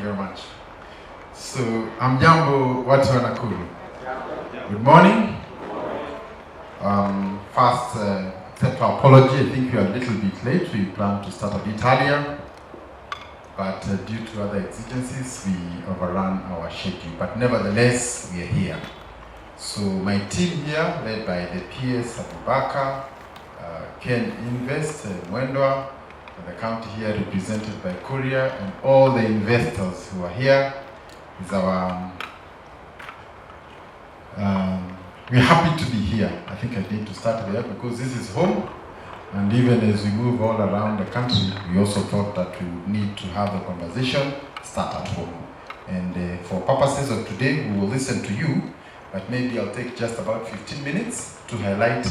very much. So, Jambo, watu wa Nakuru. Good morning. First, accept our apology. I think we are a little bit late. We planned to start a bit earlier, but due to other exigencies, we overran our schedule. But nevertheless, we are here. So my team here, led by the PS Abubakar, Ken Invest, Mwendwa, and the county here represented by Korea, and all the investors who are here, is our. We're happy to be here. I think I need to start there because this is home, and even as we move all around the country, we also thought that we would need to have a conversation start at home. And for purposes of today, we will listen to you, but maybe I'll take just about 15 minutes to highlight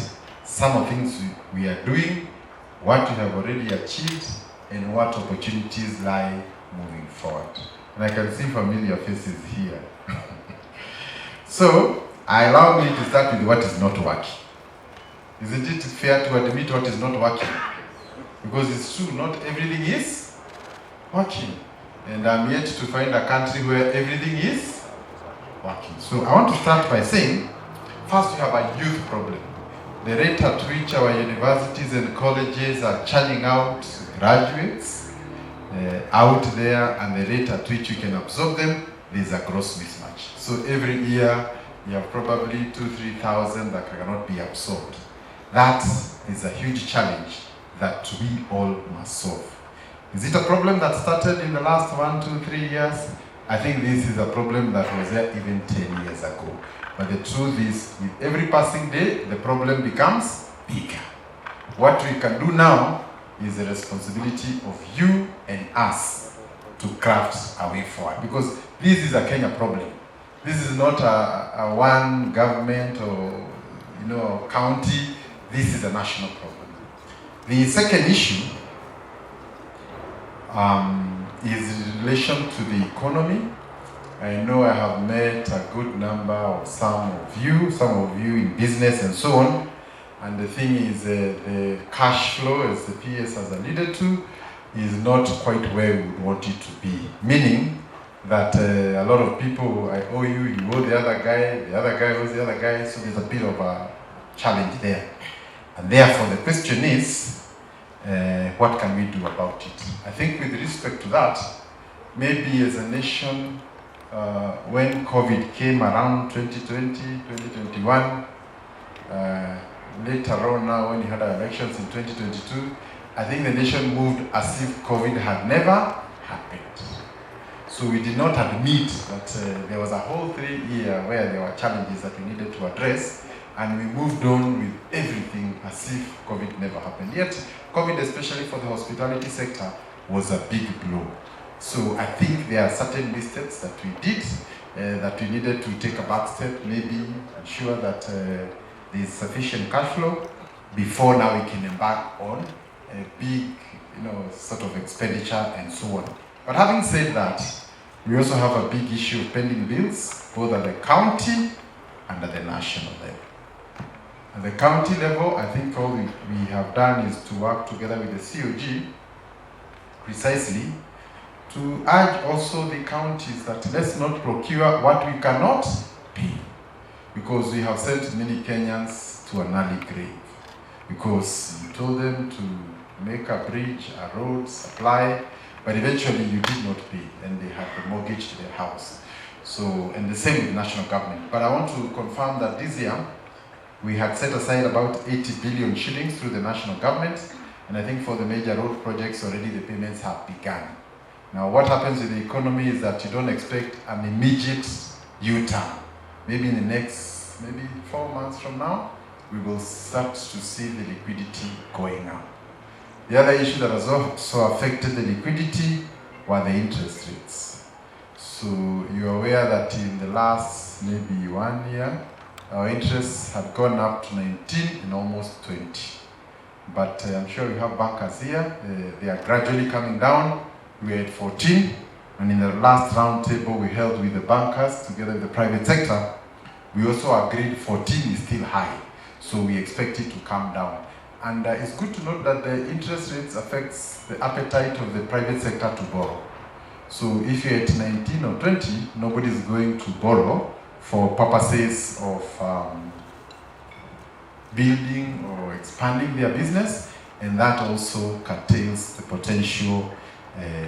some of the things we are doing, what we have already achieved, and what opportunities lie moving forward. And I can see familiar faces here. So, allow me to start with what is not working. Isn't it fair to admit what is not working? Because it's true, not everything is working. And I'm yet to find a country where everything is working. So I want to start by saying, first we have a youth problem. The rate at which our universities and colleges are churning out graduates out there, and the rate at which you can absorb them, there's a gross mismatch. So every year, you have probably 2,000-3,000 that cannot be absorbed. That is a huge challenge that we all must solve. Is it a problem that started in the last 1, 2, 3 years? I think this is a problem that was there even 10 years ago. But the truth is, with every passing day, the problem becomes bigger. What we can do now is the responsibility of you and us to craft a way forward. Because this is a Kenya problem. This is not a one government or county. This is a national problem. The second issue is in relation to the economy. I know I have met a good number of some of you in business and so on. And the thing is, the cash flow, as the PS has alluded to, is not quite where we would want it to be. Meaning that a lot of people, I owe you, you owe the other guy owes the other guy, so there's a bit of a challenge there. And therefore the question is, what can we do about it? I think with respect to that, maybe as a nation, when COVID came around 2020, 2021, later on now when we had our elections in 2022, I think the nation moved as if COVID had never happened. So we did not admit that there was a whole 3 year where there were challenges that we needed to address, and we moved on with everything as if COVID never happened. Yet, COVID, especially for the hospitality sector, was a big blow. So I think there are certain mistakes that we did, that we needed to take a back step, maybe ensure that there is sufficient cash flow before now we can embark on a big, sort of expenditure and so on. But having said that, we also have a big issue of pending bills, both at the county and at the national level. At the county level, I think all we have done is to work together with the COG, precisely, to urge also the counties that let's not procure what we cannot pay. Because we have sent many Kenyans to an early grave. Because you told them to make a bridge, a road, supply, but eventually you did not pay, and they had to mortgage their house. So, and the same with the national government. But I want to confirm that this year, we had set aside about 80 billion shillings through the national government, and I think for the major road projects already the payments have begun. Now what happens with the economy is that you don't expect an immediate U-turn. Maybe in the next, 4 months from now, we will start to see the liquidity going up. The other issue that has also affected the liquidity were the interest rates. So you're aware that in the last maybe 1 year, our interests had gone up to 19 and almost 20. But I'm sure we have bankers here. They are gradually coming down. We're at 14. And in the last round table we held with the bankers together with the private sector, we also agreed 14 is still high. So we expect it to come down. And it's good to note that the interest rates affects the appetite of the private sector to borrow. So if you're at 19 or 20, nobody's going to borrow for purposes of building or expanding their business, and that also curtails the potential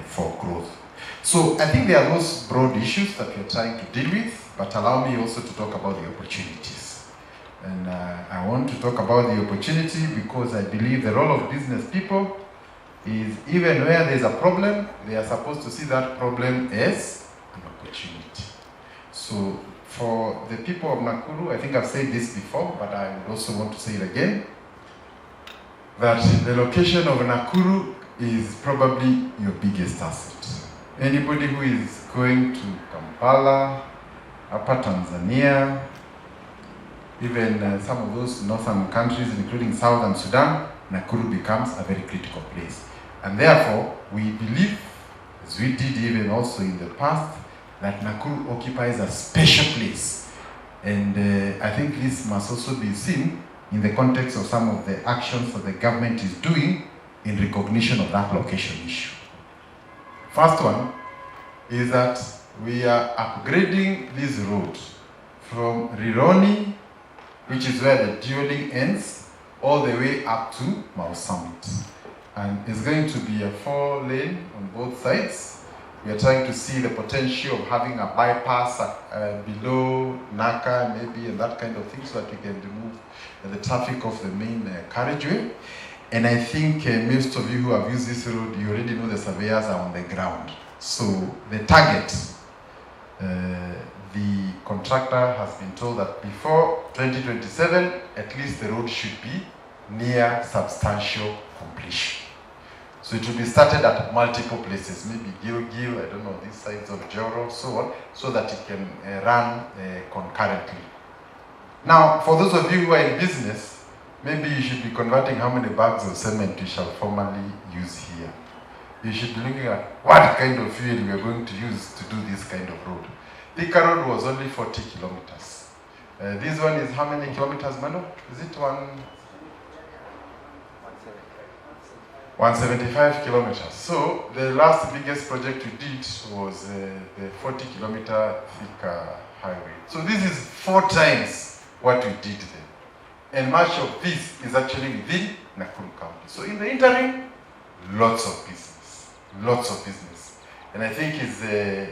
for growth. So I think there are those broad issues that we're trying to deal with, but allow me also to talk about the opportunities. And I want to talk about the opportunity because I believe the role of business people is even where there's a problem, they are supposed to see that problem as an opportunity. So for the people of Nakuru, I think I've said this before, but I would also want to say it again, that the location of Nakuru is probably your biggest asset. Anybody who is going to Kampala, Upper Tanzania, even some of those northern countries, including Southern Sudan, Nakuru becomes a very critical place. And therefore, we believe, as we did even also in the past, that Nakuru occupies a special place. And I think this must also be seen in the context of some of the actions that the government is doing in recognition of that location issue. First one is that we are upgrading this road from Rironi, which is where the dueling ends, all the way up to Mau Summit. And it's going to be a 4-lane on both sides. We are trying to see the potential of having a bypass below Naka, maybe, and that kind of thing, so that we can remove the traffic of the main carriageway. And I think most of you who have used this road, you already know the surveyors are on the ground. So the target, the contractor has been told that before 2027, at least the road should be near substantial completion. So it will be started at multiple places, maybe Gilgil, I don't know, these sides of Joro, so on, so that it can run concurrently. Now, for those of you who are in business, maybe you should be converting how many bags of cement we shall formally use here. You should be looking at what kind of fuel we are going to use to do this kind of road. Thika Road was only 40 kilometers. This one is how many kilometers, Mano? Is it 175 kilometers. So the last biggest project we did was the 40 kilometer Thika highway. So this is 4 times what we did then. And much of this is actually within Nakuru County. So in the interim, lots of business. Lots of business. And I think it's the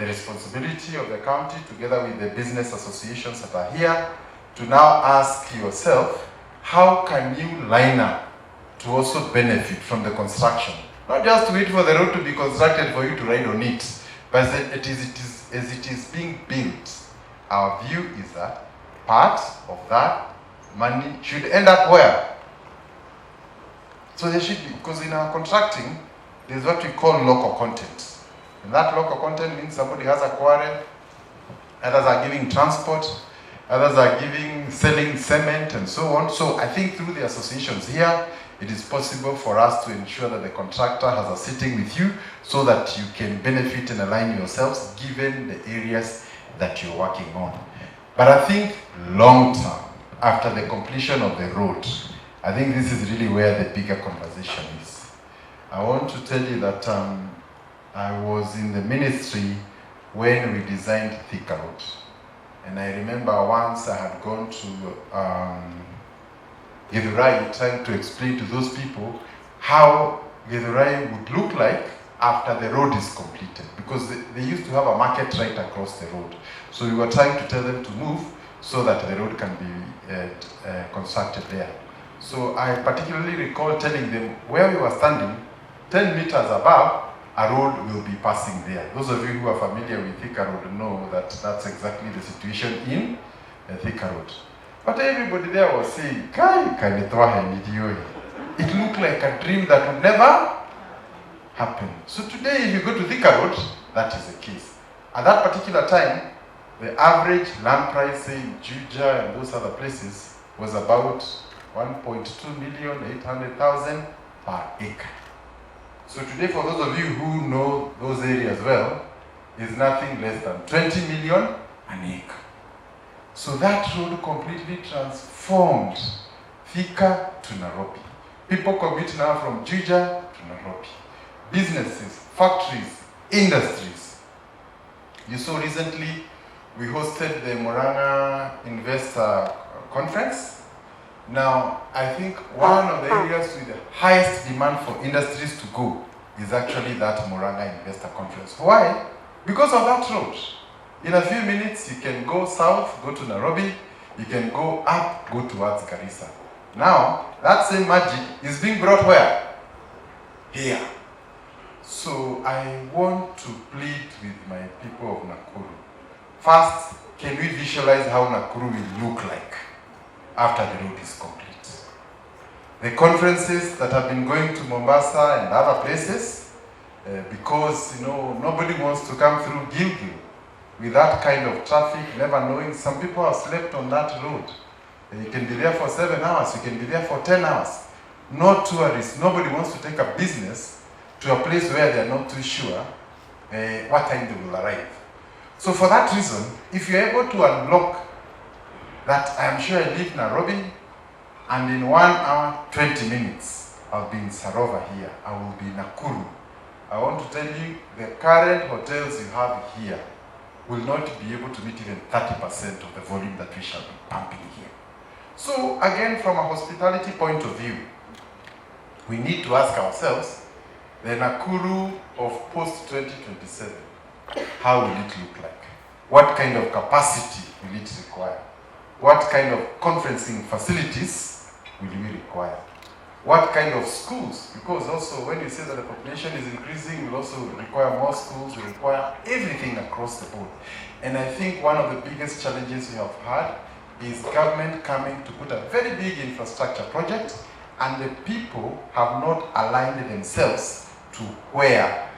responsibility of the county, together with the business associations that are here, to now ask yourself, how can you line up to also benefit from the construction? Not just wait for the road to be constructed for you to ride on it, but as it is being built, our view is that part of that money should end up where? So there should be, because in our contracting, there's what we call local content. And that local content means somebody has a quarry, others are giving transport, others are selling cement and so on. So I think through the associations here, it is possible for us to ensure that the contractor has a sitting with you so that you can benefit and align yourselves given the areas that you're working on. But I think long term, after the completion of the road, I think this is really where the bigger conversation is. I want to tell you that I was in the ministry when we designed Thika Road. And I remember once I had gone to Githurai trying to explain to those people how Githurai would look like after the road is completed. Because they used to have a market right across the road. So we were trying to tell them to move so that the road can be constructed there. So I particularly recall telling them where we were standing, 10 meters above, a road will be passing there. Those of you who are familiar with Thika Road know that that's exactly the situation in Thika Road. But everybody there was saying, it looked like a dream that would never happen. So today, if you go to Thika Road, that is the case. At that particular time, the average land price, say in Juja and those other places, was about 1.2,800,000 per acre. So today, for those of you who know those areas well, is nothing less than 20 million an acre. So that road completely transformed Thika to Nairobi. People commute now from Juja to Nairobi. Businesses, factories, industries. You saw recently we hosted the Murang'a Investor Conference. Now, I think one of the areas with the highest demand for industries to go is actually that Murang'a Investor Conference. Why? Because of that road. In a few minutes, you can go south, go to Nairobi, you can go up, go towards Garissa. Now, that same magic is being brought where? Here. So I want to plead with my people of Nakuru. First, can we visualize how Nakuru will look like after the road is complete? The conferences that have been going to Mombasa and other places, because nobody wants to come through Gilgil with that kind of traffic, never knowing. Some people have slept on that road. You can be there for 7 hours, you can be there for 10 hours. No tourists, nobody wants to take a business to a place where they are not too sure what time they will arrive. So for that reason, if you're able to unlock that, I am sure I live in Nairobi, and in 1 hour, 20 minutes, I'll be in Sarova here, I will be in Nakuru. I want to tell you, the current hotels you have here will not be able to meet even 30% of the volume that we shall be pumping here. So again, from a hospitality point of view, we need to ask ourselves, the Nakuru of post-2027, how will it look like? What kind of capacity will it require? What kind of conferencing facilities will we require? What kind of schools? Because also when you say that the population is increasing, we'll also require more schools, we require everything across the board. And I think one of the biggest challenges we have had is government coming to put a very big infrastructure project, and the people have not aligned themselves to where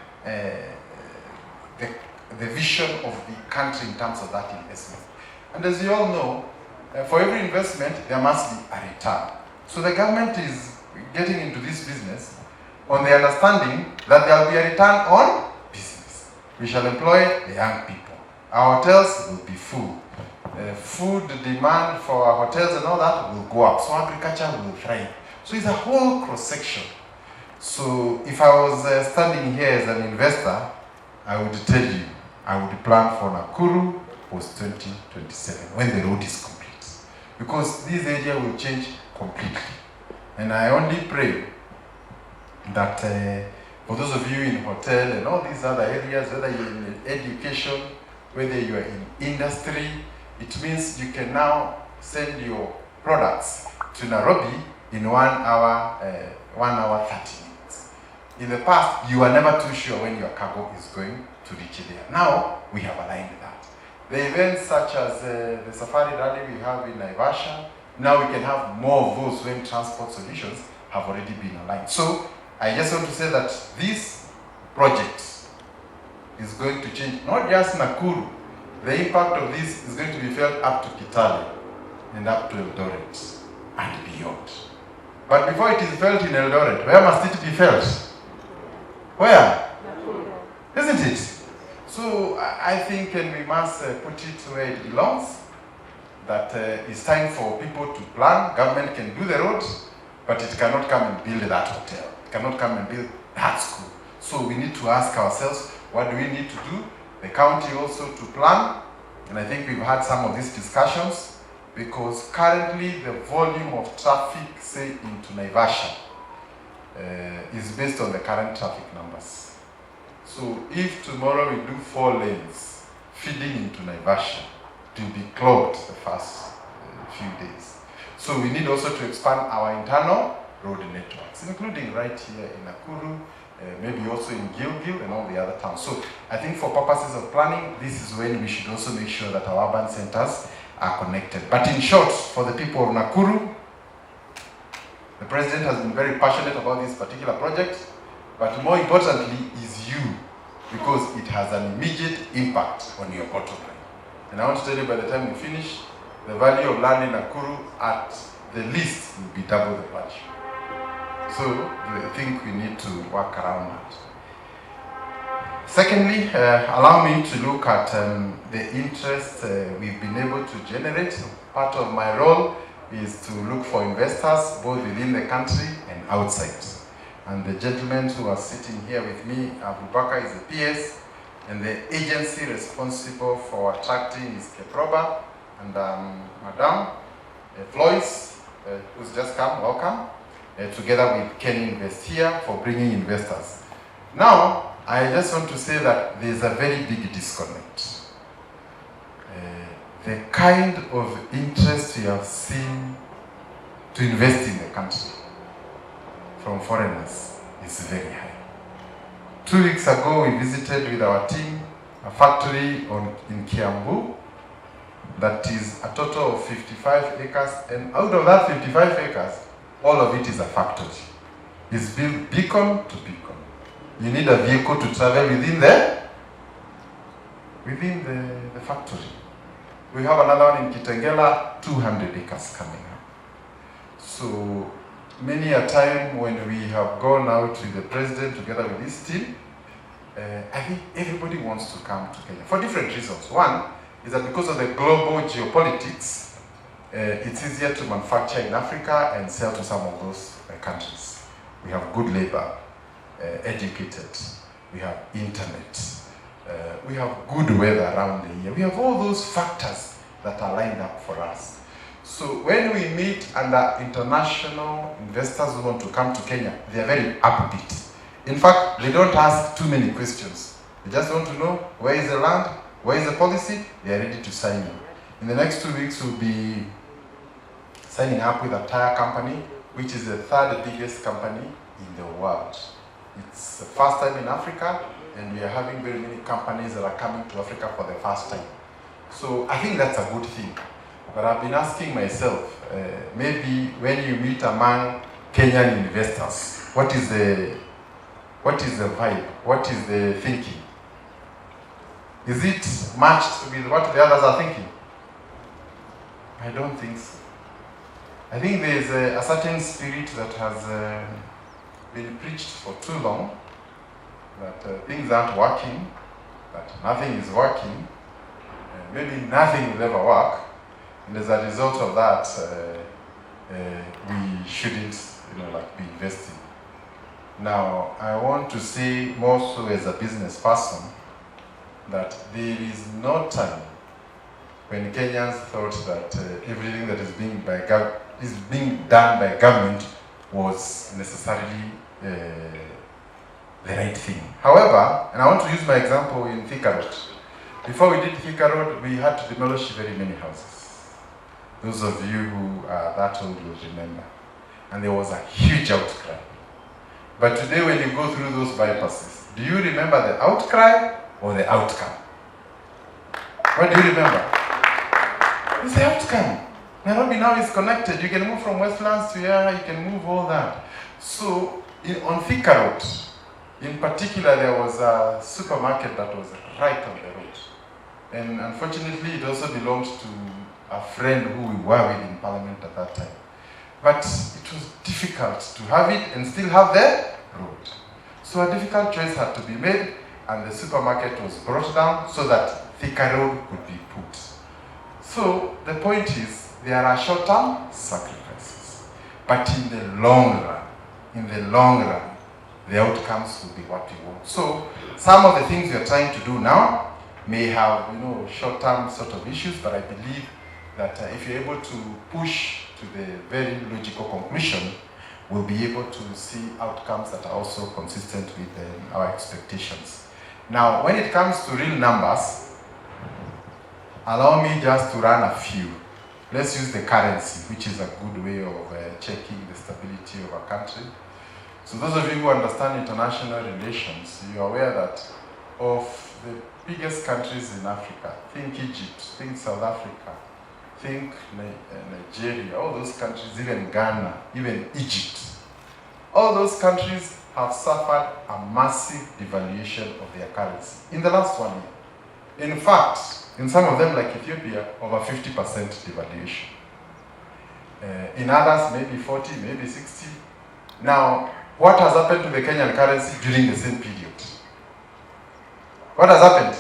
the vision of the country in terms of that investment. And as you all know, for every investment, there must be a return. So the government is getting into this business on the understanding that there will be a return on business. We shall employ the young people. Our hotels will be full. Food demand for our hotels and all that will go up. So agriculture will thrive. So it's a whole cross-section. So if I was standing here as an investor, I would tell you, I would plan for Nakuru post-2027 when the road is complete. Because this area will change completely. And I only pray that for those of you in hotel and all these other areas, whether you're in education, whether you're in industry, it means you can now send your products to Nairobi in 1 hour, 1 hour 30 minutes. In the past, you were never too sure when your cargo is going to reach there. Now, we have aligned that. The events such as the Safari Rally we have in Naivasha, now we can have more of those when transport solutions have already been aligned. So, I just want to say that this project is going to change not just Nakuru. The impact of this is going to be felt up to Kitale and up to Eldoret and beyond. But before it is felt in Eldoret, where must it be felt? Where? Isn't it? So I think we must put it where it belongs. That it's time for people to plan. Government can do the road, but it cannot come and build that hotel. It cannot come and build that school. So we need to ask ourselves, what do we need to do? The county also to plan. And I think we've had some of these discussions, because currently the volume of traffic, say, into Naivasha is based on the current traffic numbers. So if tomorrow we do 4 lanes feeding into Naivasha, it will be clogged the first few days. So we need also to expand our internal road networks, including right here in Nakuru, maybe also in Gilgil and all the other towns. So I think for purposes of planning, this is when we should also make sure that our urban centers are connected. But in short, for the people of Nakuru, the president has been very passionate about this particular project, but more importantly is you, because it has an immediate impact on your bottom line. And I want to tell you, by the time we finish, the value of land in Nakuru at the least will be double the value. So I think we need to work around that. Secondly, allow me to look at the interest we've been able to generate. Part of my role is to look for investors both within the country and outside. And the gentleman who was sitting here with me, Abubakar, is the PS, and the agency responsible for attracting is Keproba, and Madam Floyce, who's just come, welcome, together with Ken Invest here for bringing investors. Now, I just want to say that there's a very big disconnect. The kind of interest we have seen to invest in the country from foreigners is very high. 2 weeks ago, we visited with our team a factory in Kiambu that is a total of 55 acres, and out of that 55 acres, all of it is a factory. It's built beacon to beacon. You need a vehicle to travel within the factory. We have another one in Kitengela, 200 acres coming up. So many a time when we have gone out with the president together with his team, I think everybody wants to come to Kenya for different reasons. One is that because of the global geopolitics, it's easier to manufacture in Africa and sell to some of those countries. We have good labor, educated, we have internet, we have good weather around the year. We have all those factors that are lined up for us. So when we meet under international investors who want to come to Kenya, they are very upbeat. In fact, they don't ask too many questions. They just want to know where is the land, where is the policy, they are ready to sign in. In the next 2 weeks, we'll be signing up with a tire company, which is the third biggest company in the world. It's the first time in Africa, and we are having very many companies that are coming to Africa for the first time. So I think that's a good thing. But I've been asking myself, maybe when you meet among Kenyan investors, what is the vibe? What is the thinking? Is it matched with what the others are thinking? I don't think so. I think there's a certain spirit that has been preached for too long, that things aren't working, that nothing is working, maybe nothing will ever work, and as a result of that, we shouldn't, be investing. Now, I want to say more so as a business person that there is no time when Kenyans thought that everything that is being done by government was necessarily the right thing. However, and I want to use my example in Thika Road. Before we did Thika Road, we had to demolish very many houses. Those of you who are that old will remember. And there was a huge outcry. But today when you go through those bypasses, do you remember the outcry or the outcome? What do you remember? It's the outcome. Nairobi now is connected. You can move from Westlands to here, you can move all that. So on Thika Road, in particular, there was a supermarket that was right on the road. And unfortunately, it also belonged to a friend who we were with in Parliament at that time. But it was difficult to have it and still have the road. So a difficult choice had to be made, and the supermarket was brought down so that Thika Road could be put. So the point is, there are short-term sacrifices, but in the long run, the outcomes will be what we want. So some of the things we are trying to do now may have, short-term sort of issues, but I believe that if you're able to push to the very logical conclusion, we'll be able to see outcomes that are also consistent with our expectations. Now, when it comes to real numbers, allow me just to run a few. Let's use the currency, which is a good way of checking the stability of a country. So those of you who understand international relations, you are aware that of the biggest countries in Africa, think Egypt, think South Africa, think Nigeria, all those countries, even Ghana, even Egypt. All those countries have suffered a massive devaluation of their currency in the last 1 year. In fact, in some of them like Ethiopia, over 50% devaluation. In others, maybe 40, maybe 60. Now, what has happened to the Kenyan currency during the same period? What has happened?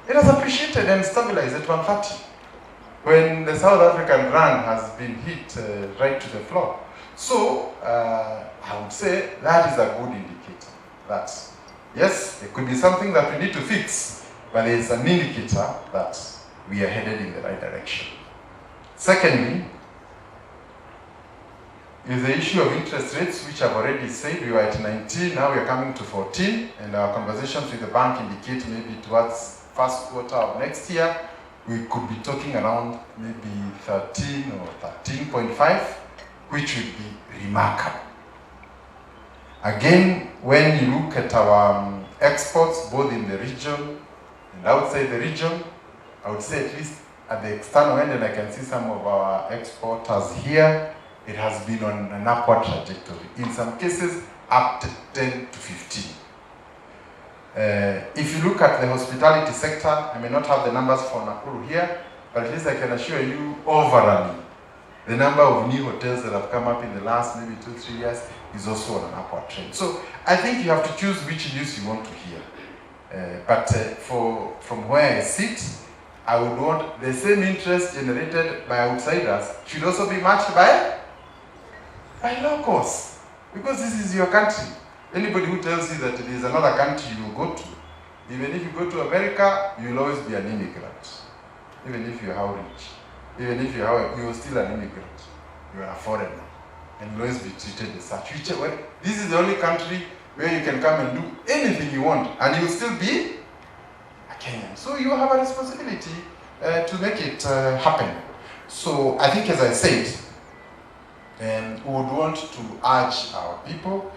It has appreciated and stabilized at 130, when the South African rand has been hit right to the floor. So I would say that is a good indicator that yes, it could be something that we need to fix, but it's an indicator that we are headed in the right direction. Secondly, is the issue of interest rates, which I've already said. We were at 19, now we are coming to 14, and our conversations with the bank indicate maybe towards first quarter of next year, we could be talking around maybe 13 or 13.5, which would be remarkable. Again, when you look at our exports, both in the region and outside the region, I would say at least at the external end, and I can see some of our exporters here, it has been on an upward trajectory. In some cases, up to 10 to 15. If you look at the hospitality sector, I may not have the numbers for Nakuru here, but at least I can assure you, overall, the number of new hotels that have come up in the last maybe 2-3 years is also on an upward trend. So I think you have to choose which news you want to hear. From where I sit, I would want the same interest generated by outsiders should also be matched by locals, because this is your country. Anybody who tells you that there is another country you will go to, even if you go to America, you will always be an immigrant. Even if you are how rich, even if you are still an immigrant. You are a foreigner, and you will always be treated as such. This is the only country where you can come and do anything you want, and you will still be a Kenyan. So you have a responsibility to make it happen. So I think, as I said, we would want to urge our people,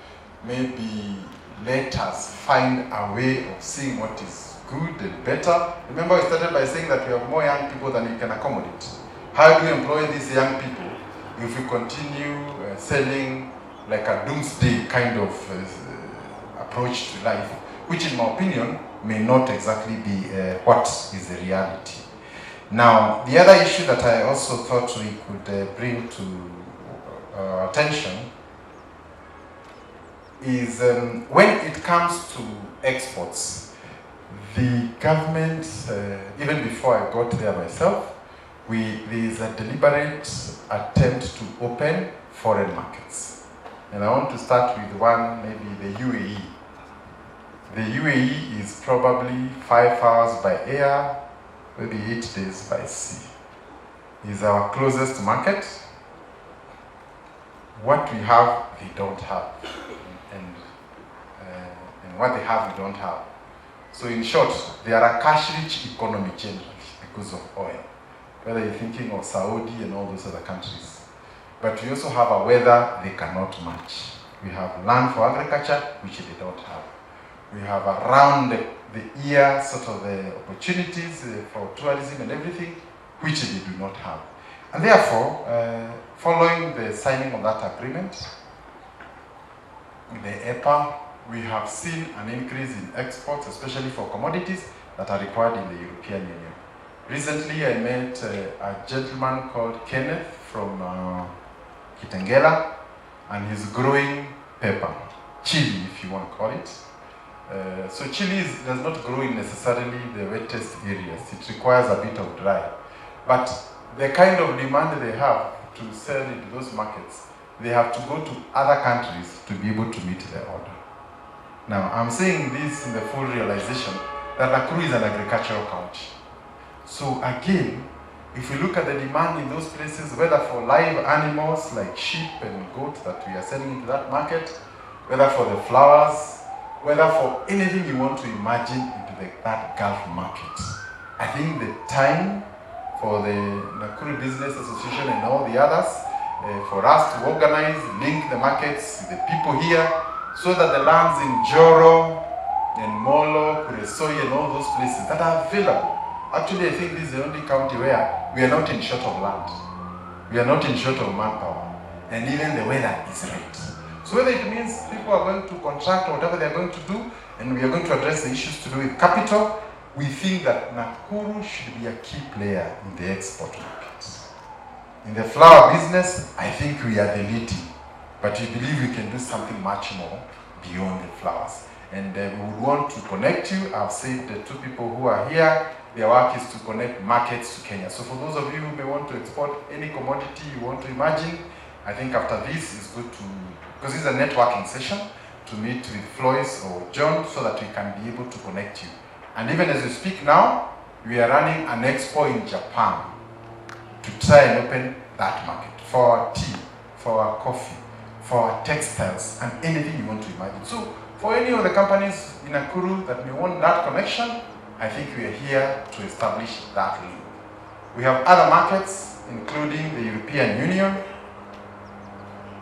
maybe let us find a way of seeing what is good and better. Remember, we started by saying that we have more young people than we can accommodate. How do we employ these young people if we continue selling like a doomsday kind of approach to life, which in my opinion may not exactly be what is the reality. Now, the other issue that I also thought we could bring to attention is when it comes to exports, the government, even before I got there myself, there is a deliberate attempt to open foreign markets. And I want to start with one, maybe the UAE. The UAE is probably 5 hours by air, maybe 8 days by sea. It's our closest market. What we have, they don't have. And what they have, we don't have. So in short, they are a cash-rich economy generally because of oil. Whether you're thinking of Saudi and all those other countries. But we also have a weather they cannot match. We have land for agriculture, which they don't have. We have around the year sort of the opportunities for tourism and everything, which they do not have. And therefore, following the signing of that agreement, the EPA, we have seen an increase in exports, especially for commodities that are required in the European Union. Recently, I met a gentleman called Kenneth from Kitengela, and he's growing pepper, chili if you want to call it. So chili does not grow in necessarily the wettest areas. It requires a bit of dry. But the kind of demand they have to sell into those markets, they have to go to other countries to be able to meet their order. Now, I'm saying this in the full realization that Nakuru is an agricultural county. So again, if we look at the demand in those places, whether for live animals like sheep and goats that we are selling into that market, whether for the flowers, whether for anything you want to imagine into that Gulf market, I think the time for the Nakuru Business Association and all the others, for us to organize, link the markets, the people here, so that the lands in Joro and Molo, Kuresoi and all those places that are available. Actually, I think this is the only county where we are not in short of land. We are not in short of manpower. And even the weather is right. So whether it means people are going to contract or whatever they are going to do, and we are going to address the issues to do with capital, we think that Nakuru should be a key player in the export market. In the flower business, I think we are the leading, but we believe we can do something much more beyond the flowers. And we would want to connect you. I've said the two people who are here, their work is to connect markets to Kenya. So for those of you who may want to export any commodity you want to imagine, I think after this it's good to, because this is a networking session, to meet with Floyce or John so that we can be able to connect you. And even as we speak now, we are running an expo in Japan to try and open that market for our tea, for our coffee, for our textiles, and anything you want to imagine. So for any of the companies in Nakuru that may want that connection, I think we are here to establish that link. We have other markets, including the European Union,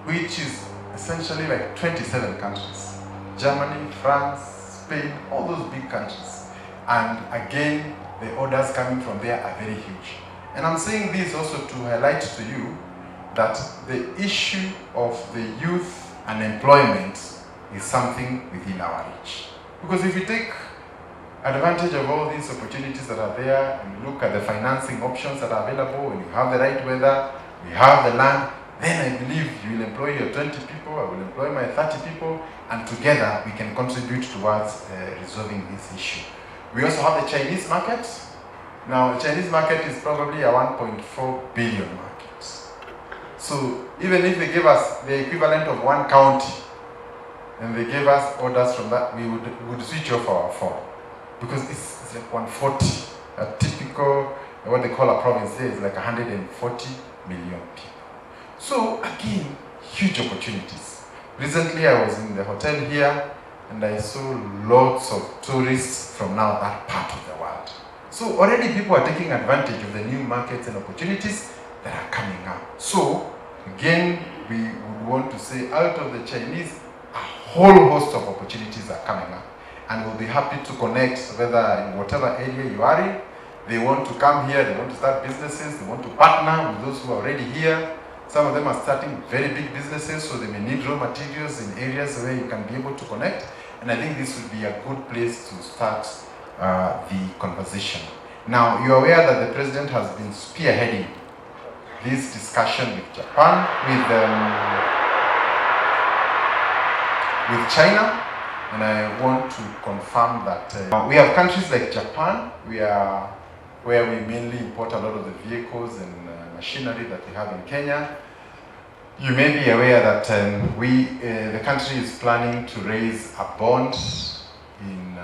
which is essentially like 27 countries. Germany, France, Spain, all those big countries. And again, the orders coming from there are very huge. And I'm saying this also to highlight to you that the issue of the youth unemployment is something within our reach. Because if you take advantage of all these opportunities that are there and look at the financing options that are available, and you have the right weather, we have the land, then I believe you will employ your 20 people, I will employ my 30 people, and together we can contribute towards resolving this issue. We also have the Chinese market. Now, the Chinese market is probably a 1.4 billion market. So even if they give us the equivalent of one county, and they gave us orders from that, we would switch off our phone. Because it's like 140. A typical, what they call a province there is like 140 million people. So again, huge opportunities. Recently I was in the hotel here and I saw lots of tourists from now that part of the world. So already people are taking advantage of the new markets and opportunities that are coming up. So again, we would want to say out of the Chinese, a whole host of opportunities are coming up. And we'll be happy to connect, whether in whatever area you are in. They want to come here, they want to start businesses, they want to partner with those who are already here. Some of them are starting very big businesses, so they may need raw materials in areas where you can be able to connect. And I think this would be a good place to start the conversation. Now, you're aware that the President has been spearheading this discussion with Japan, with China. And I want to confirm that we have countries like Japan, where we mainly import a lot of the vehicles and machinery that we have in Kenya. You may be aware that the country is planning to raise a bond in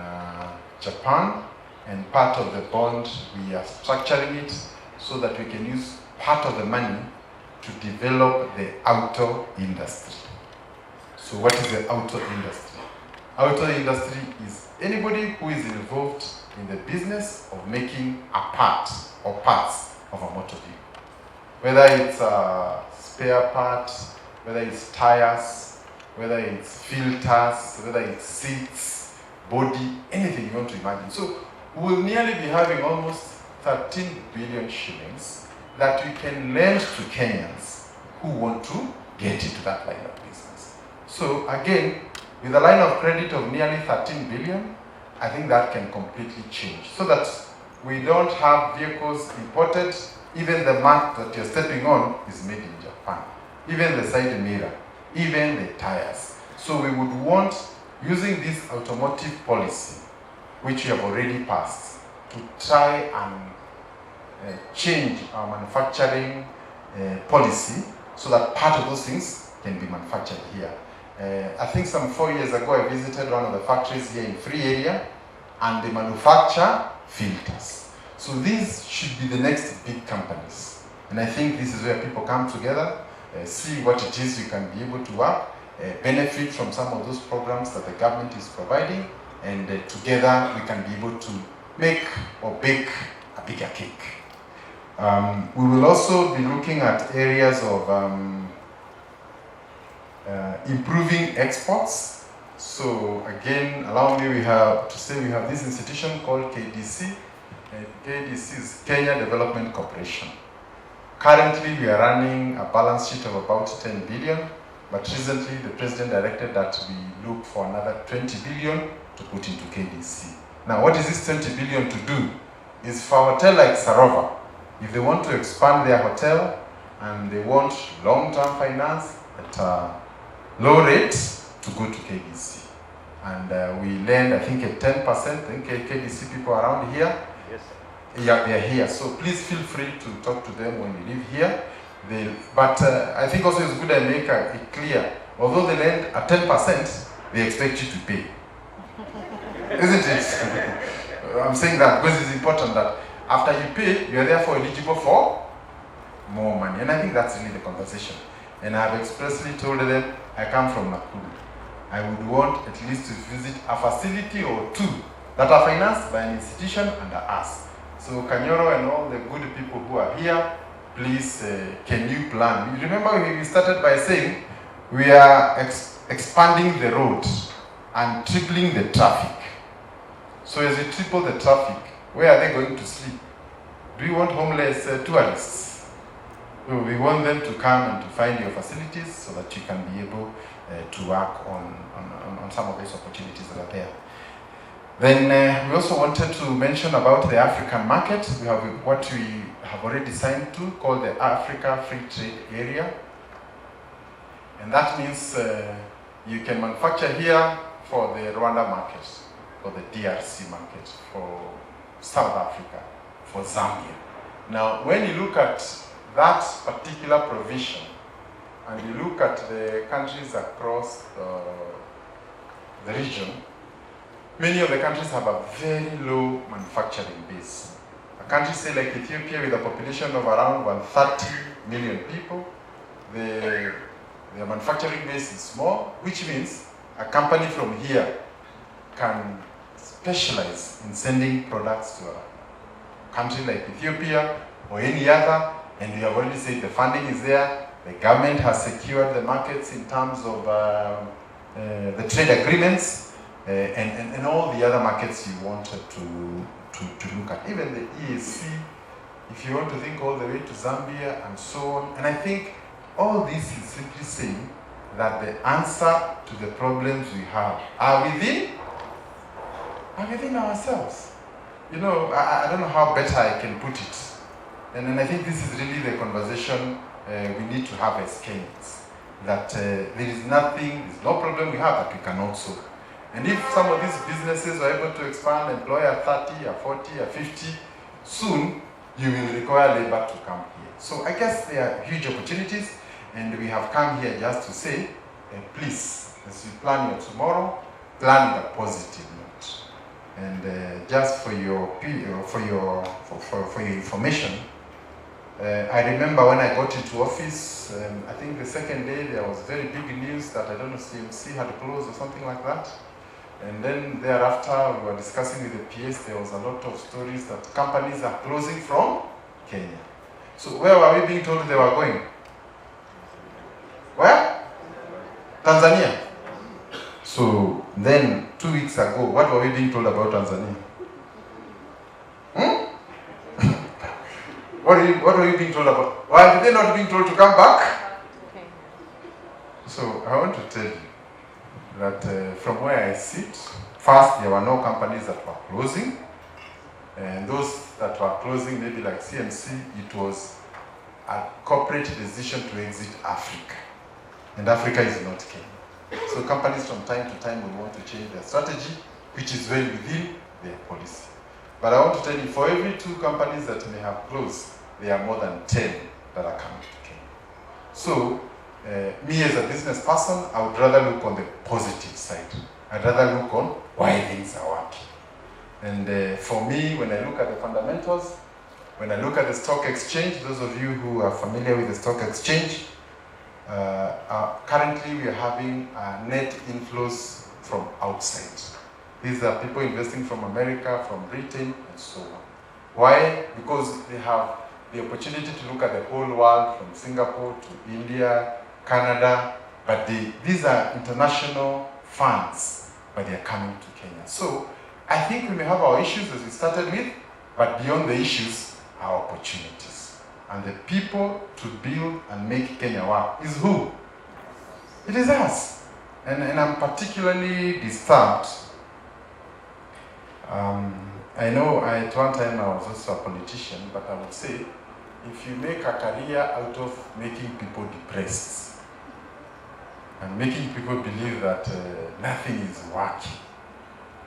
Japan, and part of the bond we are structuring it so that we can use part of the money to develop the auto industry. So what is the auto industry? Auto industry is anybody who is involved in the business of making a part or parts of a motor vehicle. Whether it's a spare part, whether it's tires, whether it's filters, whether it's seats, body, anything you want to imagine. So we'll nearly be having almost 13 billion shillings that we can lend to Kenyans who want to get into that line of business. So again, with a line of credit of nearly 13 billion, I think that can completely change. So that we don't have vehicles imported, even the mat that you're stepping on is made in Japan. Even the side mirror, even the tires. So we would want, using this automotive policy, which we have already passed, to try and change our manufacturing policy so that part of those things can be manufactured here. I think some 4 years ago I visited one of the factories here in Free Area, and they manufacture filters. So these should be the next big companies. And I think this is where people come together, see what it is you can be able to work, benefit from some of those programs that the government is providing, and together we can be able to make or bake a bigger cake. We will also be looking at areas of improving exports. So again, allow me to say we have this institution called KDC. KDC is Kenya Development Corporation. Currently, we are running a balance sheet of about 10 billion, but recently the President directed that we look for another 20 billion to put into KDC. Now, what is this 20 billion to do? Is for a hotel like Sarova, if they want to expand their hotel and they want long-term finance at low rates, to go to KDC. And we lend, I think, at 10%. I think KDC people around here, yes, yeah, they are here. So please feel free to talk to them when you live here. But I think also it's good I make it clear, although they lend at 10%, they expect you to pay. Isn't it? I'm saying that because it's important that after you pay, you're therefore eligible for more money. And I think that's really the conversation. And I've expressly told them, I come from Nakuru. I would want at least to visit a facility or two that are financed by an institution under us. So Kanyoro and all the good people who are here, please, can you plan? Remember we started by saying we are expanding the road and tripling the traffic. So as we triple the traffic, where are they going to sleep? Do you want homeless tourists? So we want them to come and to find your facilities so that you can be able to work on some of these opportunities that are there. Then we also wanted to mention about the African market. We have what we have already signed to called the Africa Free Trade Area. And that means you can manufacture here for the Rwanda market, for the DRC market, for South Africa, for Zambia. Now, when you look at that particular provision, and you look at the countries across the region, many of the countries have a very low manufacturing base. A country, say like Ethiopia, with a population of around 130 million people, their manufacturing base is small, which means a company from here can specialize in sending products to a country like Ethiopia or any other, and we have already said the funding is there. The government has secured the markets in terms of the trade agreements and all the other markets you wanted to look at. Even the EAC, if you want to think all the way to Zambia and so on. And I think all this is simply saying that the answer to the problems we have are within ourselves. You know, I don't know how better I can put it. And I think this is really the conversation we need to have as Kenyans. That there is there's no problem we have that we cannot solve. And if some of these businesses are able to expand, employ a 30, a 40, a 50, soon you will require labor to come here. So I guess there are huge opportunities, and we have come here just to say, please, as you plan your tomorrow, plan with a positive note. And just for your information, I remember when I got into office, I think the second day there was very big news that I don't know, CMC had closed or something like that. And then thereafter we were discussing with the PS, there was a lot of stories that companies are closing from Kenya. So where were we being told they were going? Where? Tanzania. So then 2 weeks ago, what were we being told about Tanzania? What were you being told about? Why did they not being told to come back? So I want to tell you that from where I sit, first there were no companies that were closing, and those that were closing, maybe like CMC, it was a corporate decision to exit Africa, and Africa is not Kenya. So companies from time to time will want to change their strategy, which is well within their policy. But I want to tell you, for every 2 companies that may have closed, there are more than 10 that are coming to Kenya. So, me as a business person, I would rather look on the positive side. I'd rather look on why things are working. And for me, when I look at the fundamentals, when I look at the stock exchange, those of you who are familiar with the stock exchange, currently we are having net inflows from outside. These are people investing from America, from Britain, and so on. Why? Because they have the opportunity to look at the whole world, from Singapore to India, Canada, but these are international funds, but they are coming to Kenya. So I think we may have our issues as we started with, but beyond the issues, our opportunities. And the people to build and make Kenya work is who? It is us. And I'm particularly disturbed. I know at one time I was also a politician, but I would say, if you make a career out of making people depressed and making people believe that nothing is working,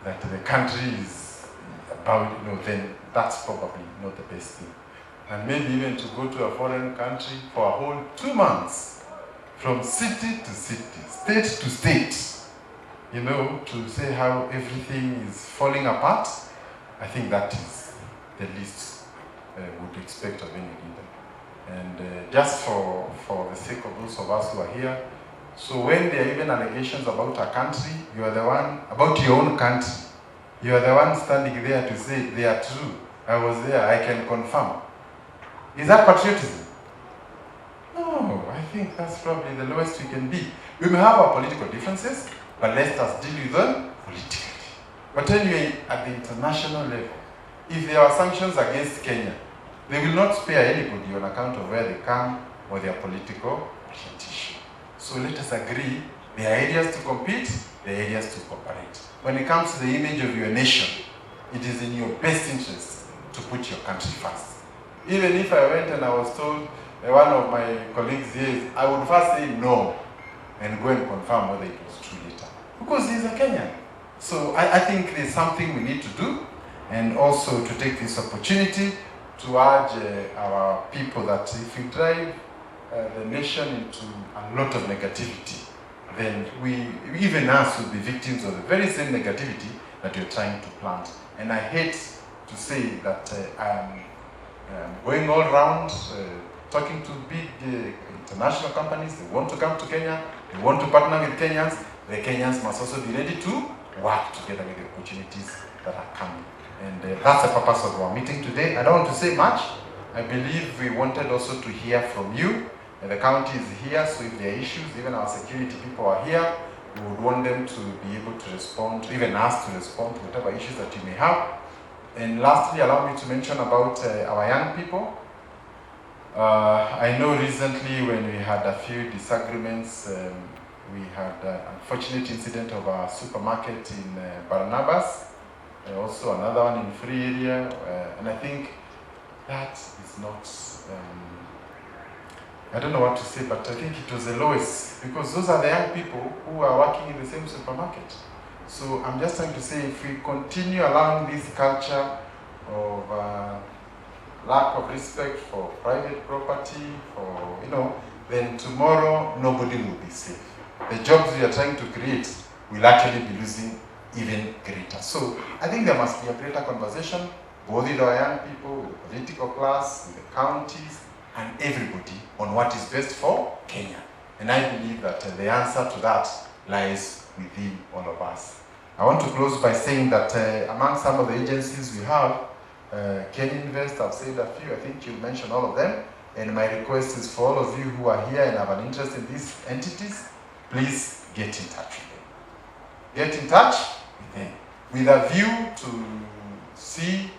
that the country is about, then that's probably not the best thing. and maybe even to go to a foreign country for a whole 2 months, from city to city, state to state, you know, to say how everything is falling apart, I think that is the least would expect of any leader. And just for the sake of those of us who are here, so when there are even allegations about a country, you are the one, about your own country, you are the one standing there to say they are true. I was there, I can confirm. Is that patriotism? No, I think that's probably the lowest we can be. We may have our political differences, but let us deal with them politically. But anyway, at the international level, if there are sanctions against Kenya, they will not spare anybody on account of where they come or their political orientation. So let us agree, there are areas to compete, there are areas to cooperate. When it comes to the image of your nation, it is in your best interest to put your country first. Even if I went and I was told, one of my colleagues here, I would first say no and go and confirm whether it was true later. Because he's a Kenyan. So I think there's something we need to do, and also to take this opportunity to urge our people that if we drive the nation into a lot of negativity, then even us will be victims of the very same negativity that you're trying to plant. And I hate to say that I'm going all around talking to big international companies. They want to come to Kenya, they want to partner with Kenyans. The Kenyans must also be ready to work together with the opportunities that are coming. And that's the purpose of our meeting today. I don't want to say much. I believe we wanted also to hear from you. The county is here, so if there are issues, even our security people are here. We would want them to be able to respond, even us to respond to whatever issues that you may have. And lastly, allow me to mention about our young people. I know recently when we had a few disagreements, we had an unfortunate incident of a supermarket in Barnabas, also another one in Free Area, and I think that is not, I don't know what to say, but I think it was the lowest, because those are the young people who are working in the same supermarket. So I'm just trying to say, if we continue allowing this culture of lack of respect for private property, for, you know, then tomorrow nobody will be safe. The jobs we are trying to create will actually be losing even greater. So I think there must be a greater conversation, both with our young people, with the political class, with the counties, and everybody on what is best for Kenya. And I believe that the answer to that lies within all of us. I want to close by saying that among some of the agencies we have, Kenya Invest, I've said a few, I think you mentioned all of them, and my request is for all of you who are here and have an interest in these entities, please get in touch with them. Get in touch with them with a view to see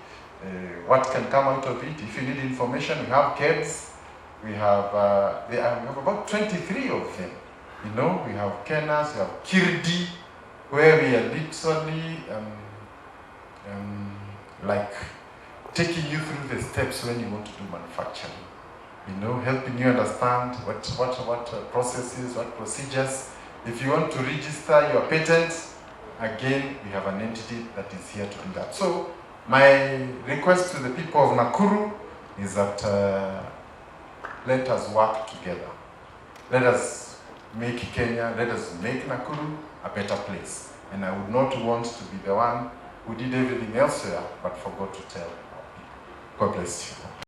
what can come out of it. If you need information, we have KEBS, we have about 23 of them. You know, we have Kenas, we have Kirdi, where we are literally like taking you through the steps when you want to do manufacturing. You know, helping you understand what processes, what procedures. If you want to register your patent, again, we have an entity that is here to do that. So my request to the people of Nakuru is that let us work together. Let us make Kenya, let us make Nakuru a better place. And I would not want to be the one who did everything elsewhere but forgot to tell our people. God bless you.